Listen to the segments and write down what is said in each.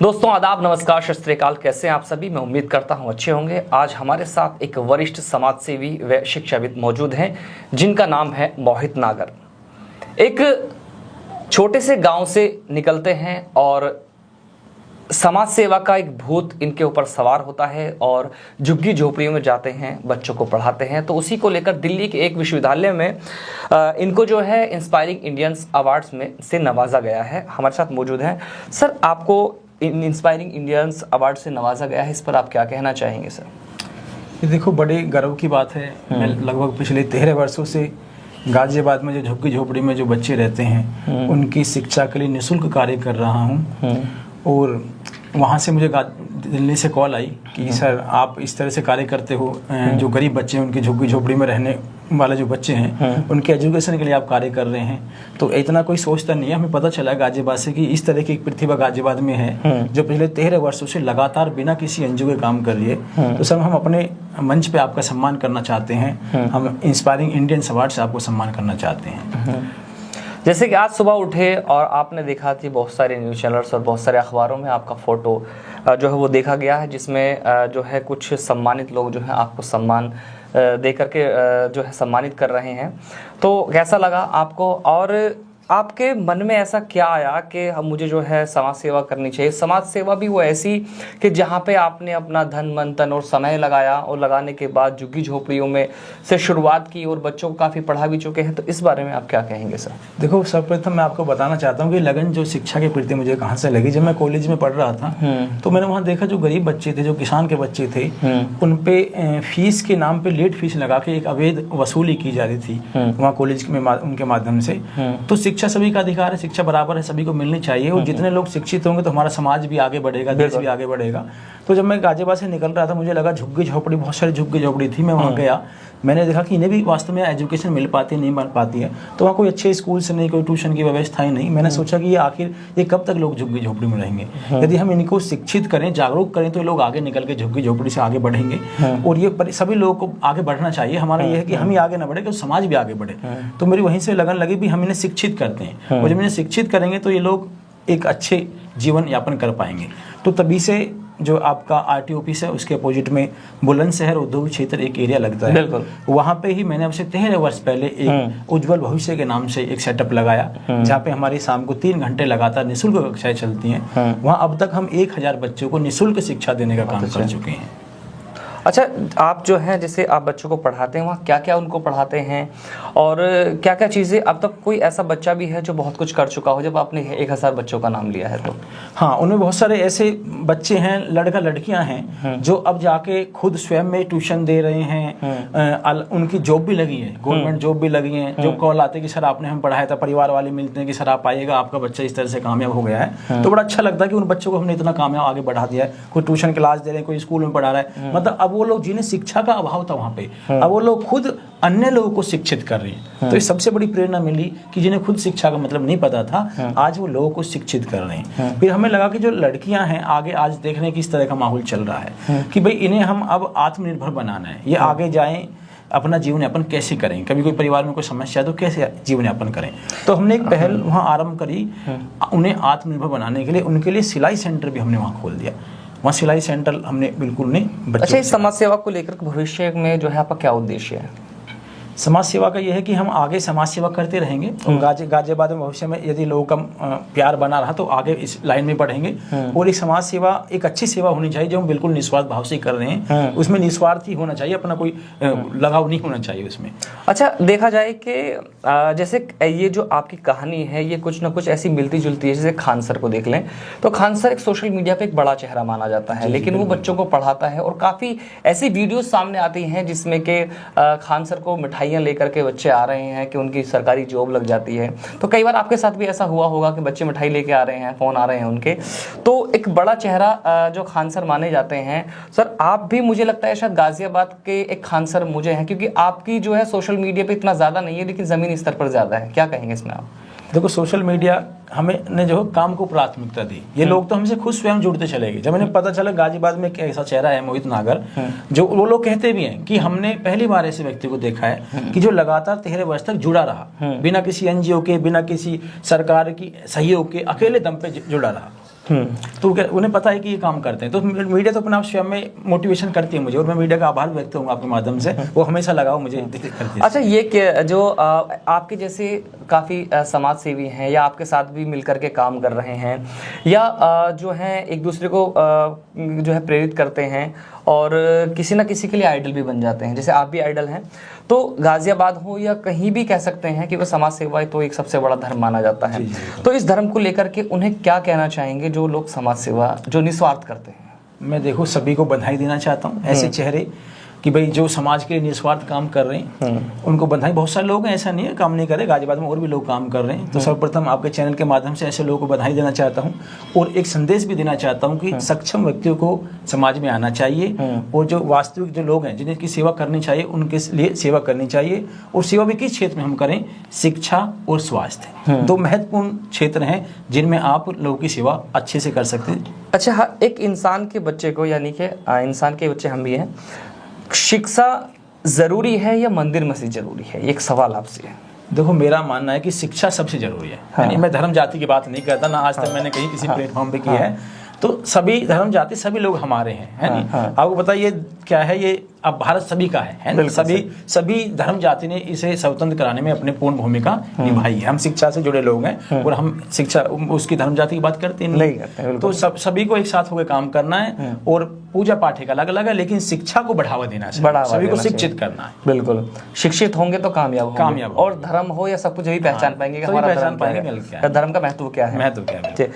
दोस्तों आदाब, नमस्कार, सत श्री अकाल। कैसे हैं आप सभी? मैं उम्मीद करता हूं अच्छे होंगे। आज हमारे साथ एक वरिष्ठ समाजसेवी व शिक्षाविद मौजूद हैं जिनका नाम है मोहित नागर। एक छोटे से गांव से निकलते हैं और समाज सेवा का एक भूत इनके ऊपर सवार होता है और झुग्गी झोपड़ियों में जाते हैं, बच्चों को पढ़ाते हैं। तो उसी को लेकर दिल्ली के एक विश्वविद्यालय में इनको जो है इंस्पायरिंग इंडियंस अवार्ड्स में से नवाजा गया है। हमारे साथ मौजूद हैं। सर, आपको इंस्पायरिंग इंडियंस अवार्ड से नवाजा गया है, इस पर आप क्या कहना चाहेंगे सर? ये देखो, बड़े गर्व की बात है। मैं लगभग पिछले 13 वर्षों से गाजियाबाद में जो झुग्गी झोपड़ी में जो बच्चे रहते हैं उनकी शिक्षा के लिए निःशुल्क कार्य कर रहा हूँ। और वहाँ से मुझे दिल्ली से कॉल आई कि सर आप इस तरह से कार्य करते हो, जो गरीब बच्चे हैं उनकी झुग्गी झोपड़ी में रहने वाले जो बच्चे हैं उनके एजुकेशन के लिए आप कार्य कर रहे हैं। तो इतना कोई सोचता नहीं है। हमें पता चला गाजियाबाद से कि इस तरह की एक प्रतिभा गाजियाबाद में है जो पिछले 13 वर्षों से लगातार बिना किसी एनजीओ के काम कर रही है। तो सर, हम अपने मंच पे आपका सम्मान करना चाहते हैं। हम इंस्पायरिंग इंडियन अवार्ड से आपको सम्मान करना चाहते हैं। जैसे कि आज सुबह उठे और आपने देखा कि बहुत सारे न्यूज़ चैनल्स और बहुत सारे अखबारों में आपका फ़ोटो जो है वो देखा गया है, जिसमें जो है कुछ सम्मानित लोग जो है आपको सम्मान दे करके जो है सम्मानित कर रहे हैं। तो कैसा लगा आपको और आपके मन में ऐसा क्या आया कि हम मुझे जो है समाज सेवा करनी चाहिए? समाज सेवा भी वो ऐसी कि जहाँ पे आपने अपना धन मन तन और समय लगाया और लगाने के बाद झुग्गी झोपड़ियों में से शुरुआत की और बच्चों को काफ़ी पढ़ा भी चुके हैं। तो इस बारे में आप क्या कहेंगे सर? देखो, सर्वप्रथम मैं आपको बताना चाहता हूँ कि लगन जो शिक्षा के प्रति मुझे कहाँ से लगी। जब मैं कॉलेज में पढ़ रहा था तो मैंने वहाँ देखा जो गरीब बच्चे थे, जो किसान के बच्चे थे, उन पे फीस के नाम पे लेट फीस लगा के एक अवैध वसूली की जा रही थी वहाँ कॉलेज में उनके माध्यम से। तो शिक्षा सभी का अधिकार है, शिक्षा बराबर है, सभी को मिलनी चाहिए। और जितने लोग शिक्षित होंगे तो हमारा समाज भी आगे बढ़ेगा, देश भी आगे बढ़ेगा। तो जब मैं गाजियाबाद से निकल रहा था मुझे लगा झुग्गी झोपड़ी, बहुत सारी झुग्गी झोपड़ी थी। मैं वहाँ गया, मैंने देखा कि इन्हें भी वास्तव में एजुकेशन मिल पाती नहीं मिल पाती है। तो वहाँ कोई अच्छे स्कूल से नहीं, कोई ट्यूशन की व्यवस्था ही नहीं। मैंने सोचा कि ये कब तक लोग झुग्गी झोपड़ी में रहेंगे? यदि हम इनको शिक्षित करें, जागरूक करें तो ये लोग आगे निकल के झुग्गी झोपड़ी से आगे बढ़ेंगे। और ये सभी लोगों को आगे बढ़ना चाहिए। हमारा ये है कि हम ही आगे ना बढ़े कि समाज भी आगे बढ़े। तो मेरी वहीं से लगन लगी भी हम इन्हें शिक्षित करते हैं, और जब इन्हें शिक्षित करेंगे तो ये लोग एक अच्छे जीवन यापन कर पाएंगे। तो तभी से जो आपका आरटी ऑफिस है उसके अपोजिट में बुलंदशहर उद्योग क्षेत्र एक एरिया लगता है। बिल्कुल, वहाँ पे ही मैंने अब से 13 वर्ष पहले एक उज्जवल भविष्य के नाम से एक सेटअप लगाया, जहाँ पे हमारी शाम को 3 घंटे लगातार निःशुल्क कक्षाएं चलती हैं। वहाँ अब तक हम 1000 बच्चों को निःशुल्क शिक्षा देने का काम कर चुके हैं। अच्छा, आप जो है जैसे आप बच्चों को पढ़ाते हैं, वहाँ क्या क्या उनको पढ़ाते हैं और क्या क्या चीज़ें? अब तक कोई ऐसा बच्चा भी है जो बहुत कुछ कर चुका हो जब आपने 1000 बच्चों का नाम लिया है? तो हाँ, उनमें बहुत सारे ऐसे बच्चे हैं, लड़का लड़कियां हैं जो अब जाके खुद स्वयं में ट्यूशन दे रहे हैं। उनकी जॉब भी लगी है, गवर्नमेंट जॉब भी लगी है। जो कॉल आते कि सर आपने हम पढ़ाया था, परिवार वाले मिलते हैं कि सर आप आइएगा, आपका बच्चा इस तरह से कामयाब हो गया है। तो बड़ा अच्छा लगता है कि उन बच्चों को हमने इतना कामयाब आगे बढ़ा दिया है। कोई ट्यूशन क्लास दे रहे हैं, कोई स्कूल में पढ़ा रहा है। मतलब अब वो लोग जिन्हें शिक्षा का अभाव था वहाँ पे, अब वो लोग खुद अन्य लोगों को शिक्षित कर रहे हैं। तो ये सबसे बड़ी प्रेरणा मिली कि जिन्हें खुद शिक्षा का मतलब नहीं पता था, आज वो लोगों को शिक्षित कर रहे हैं। फिर हमें लगा कि जो लड़कियां हैं आगे आज देख रहे हैं किस तरह का माहौल चल रहा है कि भाई इन्हें हम अब आत्मनिर्भर बनाना है। ये आगे जाएं, अपना जीवन यापन कैसे करें, कभी कोई परिवार में कोई समस्या है तो कैसे जीवन यापन करें। तो हमने एक पहल वहाँ आरंभ करी उन्हें आत्मनिर्भर बनाने के लिए। उनके लिए सिलाई सेंटर भी हमने वहाँ खोल दिया। वहाँ सिलाई सेंटर हमने बिल्कुल नहीं बच्चों। अच्छा, इस समाज सेवा को लेकर भविष्य में जो है आपका क्या उद्देश्य है? समाज सेवा का यह है कि हम आगे समाज सेवा करते रहेंगे और गाजियाबाद में भविष्य में यदि लोगों का प्यार बना रहा तो आगे इस लाइन में बढ़ेंगे। और एक समाज सेवा एक अच्छी सेवा होनी चाहिए जो हम बिल्कुल निस्वार्थ भाव से कर रहे हैं। उसमें निस्वार्थ ही होना चाहिए, अपना कोई लगाव नहीं होना चाहिए उसमें। अच्छा, देखा जाए कि जैसे ये जो आपकी कहानी है ये कुछ ना कुछ ऐसी मिलती जुलती है। जैसे खान सर को देख लें तो खान सर एक सोशल मीडिया पे एक बड़ा चेहरा माना जाता है, लेकिन वो बच्चों को पढ़ाता है और काफ़ी ऐसी वीडियोस सामने आती हैं जिसमें कि खान सर को मिठाइयाँ लेकर के बच्चे आ रहे हैं कि उनकी सरकारी जॉब लग जाती है। तो कई बार आपके साथ भी ऐसा हुआ होगा कि बच्चे मिठाई लेके आ रहे हैं, फ़ोन आ रहे हैं उनके। तो एक बड़ा चेहरा जो खान सर माने जाते हैं, सर आप भी मुझे लगता है शायद गाजियाबाद के एक खान सर मुझे हैं, क्योंकि आपकी जो है सोशल मीडिया पे इतना ज़्यादा नहीं है लेकिन ज़मीनी स्तर पर ज़्यादा है। क्या कहेंगे इसमें आप? देखो, सोशल मीडिया हमें ने जो काम को प्राथमिकता दी। ये लोग तो हमसे खुद स्वयं जुड़ते चले गए। जब इन्हें पता चला गाजियाबाद में एक ऐसा चेहरा है मोहित नागर, जो वो लोग कहते भी हैं कि हमने पहली बार ऐसे व्यक्ति को देखा है कि जो लगातार 13 वर्ष तक जुड़ा रहा, बिना किसी एनजीओ के, बिना किसी सरकार की सहयोग के, अकेले दम पे जुड़ा रहा। तो उन्हें पता है कि ये काम करते हैं, तो मीडिया तो अपने आप स्वयं में मोटिवेशन करती है मुझे, और मैं मीडिया का आभार व्यक्त करूँगा आपके माध्यम से, वो हमेशा लगाओ मुझे करती है। अच्छा, ये जो आपके जैसे काफ़ी समाज सेवी हैं या आपके साथ भी मिलकर के काम कर रहे हैं, या जो है एक दूसरे को जो है प्रेरित करते हैं और किसी ना किसी के लिए आइडल भी बन जाते हैं, जैसे आप भी आइडल हैं, तो गाजियाबाद हो या कहीं भी कह सकते हैं कि वो समाज सेवा तो एक सबसे बड़ा धर्म माना जाता है। तो इस धर्म को लेकर के उन्हें क्या कहना चाहेंगे जो लोग समाज सेवा जो निस्वार्थ करते हैं? मैं देखो सभी को बधाई देना चाहता हूँ, ऐसे चेहरे कि भाई जो समाज के लिए निस्वार्थ काम कर रहे हैं उनको बधाई। बहुत सारे लोग हैं, ऐसा नहीं है काम नहीं करे, गाजियाबाद में और भी लोग काम कर रहे हैं। तो सर्वप्रथम आपके चैनल के माध्यम से ऐसे लोगों को बधाई देना चाहता हूँ, और एक संदेश भी देना चाहता हूँ कि सक्षम व्यक्तियों को समाज में आना चाहिए, और जो वास्तविक जो लोग हैं जिन्हें की सेवा करनी चाहिए उनके लिए सेवा करनी चाहिए। और सेवा भी किस क्षेत्र में हम करें? शिक्षा और स्वास्थ्य, दो महत्वपूर्ण क्षेत्र हैं जिनमें आप लोगों की सेवा अच्छे से कर सकते हैं। अच्छा, एक इंसान के बच्चे को, यानी कि इंसान के बच्चे हम भी हैं, शिक्षा जरूरी है या मंदिर मस्जिद जरूरी है? एक सवाल आपसे है। देखो मेरा मानना है कि शिक्षा सबसे जरूरी है। यानी मैं धर्म जाति की बात नहीं करता, ना आज तक मैंने कहीं किसी प्लेटफॉर्म पे की है। तो सभी धर्म जाति सभी लोग हमारे हैं, है नहीं? आपको पता ये क्या है, ये अब भारत सभी का है सभी धर्म जाति ने इसे स्वतंत्र कराने में अपनी पूर्ण भूमिका निभाई है। हम शिक्षा से जुड़े लोग हैं, और हम शिक्षा उसकी धर्म जाति की बात करते नहीं करते। तो सभी को एक साथ होकर काम करना है, और पूजा पाठ एक अलग अलग है, लेकिन शिक्षा को बढ़ावा देना चाहिए, सभी को शिक्षित करना है। बिल्कुल, शिक्षित होंगे तो कामयाब। और धर्म हो या सब कुछ यही पहचान पाएंगे कि हमारा धर्म का महत्व क्या है।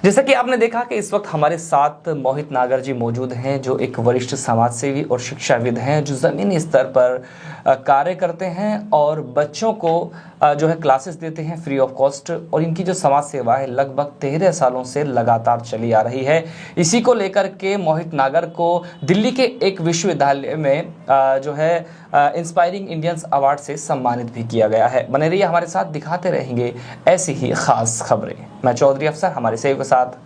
जैसा कि आपने देखा कि इस वक्त हमारे साथ मोहित नागर जी मौजूद हैं, जो एक वरिष्ठ समाज सेवी और शिक्षाविद हैं, जो ज़मीनी स्तर पर कार्य करते हैं और बच्चों को जो है क्लासेस देते हैं फ्री ऑफ कॉस्ट। और इनकी जो समाज सेवा है लगभग 13 सालों से लगातार चली आ रही है। इसी को लेकर के मोहित नागर को दिल्ली के एक विश्वविद्यालय में जो है इंस्पायरिंग इंडियंस अवार्ड से सम्मानित भी किया गया है। बने रहिए हमारे साथ, दिखाते रहेंगे ऐसी ही खास खबरें। मैं चौधरी अफसर हमारे सहयोग के साथ